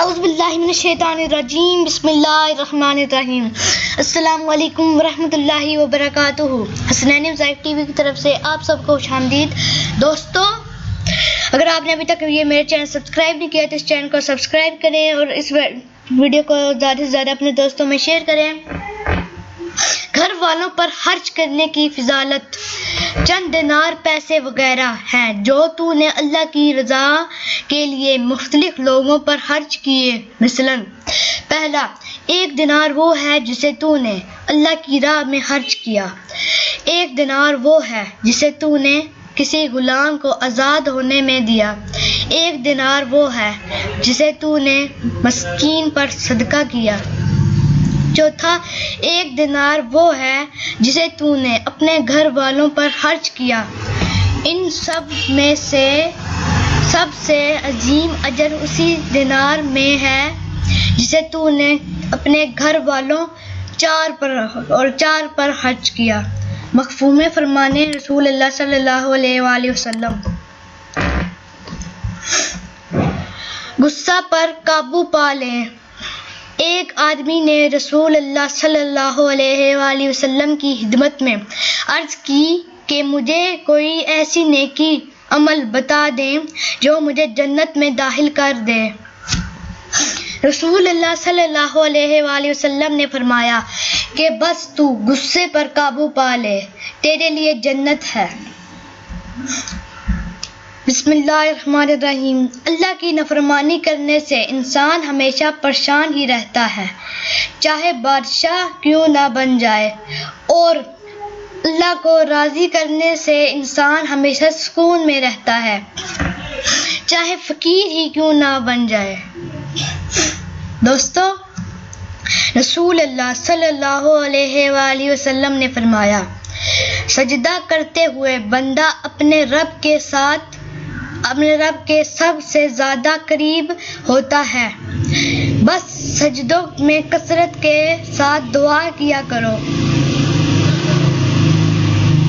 اعوذ باللہ من الشیطان الرجیم، بسم اللہ الرحمن الرحیم۔ السلام علیکم ورحمۃ اللہ وبرکاتہ۔ حسنین مزاحف ٹی وی کی طرف سے آپ سب کو خوش آمدید۔ دوستو، اگر آپ نے ابھی تک یہ میرے چینل سبسکرائب نہیں کیا تو اس چینل کو سبسکرائب کریں اور اس ویڈیو کو زیادہ سے زیادہ اپنے دوستوں میں شیئر کریں۔ گھر والوں پر خرچ کرنے کی فضیلت۔ چند دینار پیسے وغیرہ ہیں جو تو نے اللہ کی رضا کے لیے مختلف لوگوں پر خرچ کیے۔ مثلاً پہلا، 1 دینار وہ ہے جسے تو نے اللہ کی راہ میں خرچ کیا۔ 1 دینار وہ ہے جسے تو نے کسی غلام کو آزاد ہونے میں دیا۔ 1 دینار وہ ہے جسے تو نے مسکین پر صدقہ کیا۔ چوتھا، 1 دینار وہ ہے جسے تو نے اپنے گھر والوں پر خرچ کیا۔ ان سب میں سے سب سے عظیم اجر اسی دینار میں ہے جسے تو نے اپنے گھر والوں 4 پر خرچ کیا۔ مفہوم فرمان رسول اللہ صلی اللہ علیہ وآلہ وسلم۔ غصہ پر قابو پا لیں۔ ایک آدمی نے رسول اللہ صلی اللہ علیہ وآلہ وسلم کی خدمت میں عرض کی کہ مجھے کوئی ایسی نیکی عمل بتا دیں جو مجھے جنت میں داخل کر دے۔ رسول اللہ صلی اللہ علیہ وآلہ وسلم نے فرمایا کہ بس تو غصے پر قابو پا لے، تیرے لیے جنت ہے۔ بسم اللہ الرحمن الرحیم۔ اللہ کی نافرمانی کرنے سے انسان ہمیشہ پریشان ہی رہتا ہے، چاہے بادشاہ کیوں نہ بن جائے، اور اللہ کو راضی کرنے سے انسان ہمیشہ سکون میں رہتا ہے، چاہے فقیر ہی کیوں نہ بن جائے۔ دوستو، رسول اللہ صلی اللہ علیہ وآلہ وسلم نے فرمایا، سجدہ کرتے ہوئے بندہ اپنے رب کے سب سے زیادہ قریب ہوتا ہے۔ بس سجدوں میں کثرت کے ساتھ دعا کیا کرو۔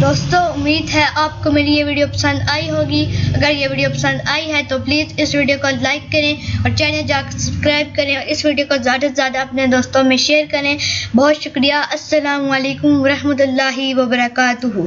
دوستو، امید ہے آپ کو میری یہ ویڈیو پسند آئی ہوگی۔ اگر یہ ویڈیو پسند آئی ہے تو پلیز اس ویڈیو کو لائک کریں اور چینل جا کر سبسکرائب کریں اور اس ویڈیو کو زیادہ سے زیادہ اپنے دوستوں میں شیئر کریں۔ بہت شکریہ۔ السلام علیکم ورحمۃ اللہ وبرکاتہ۔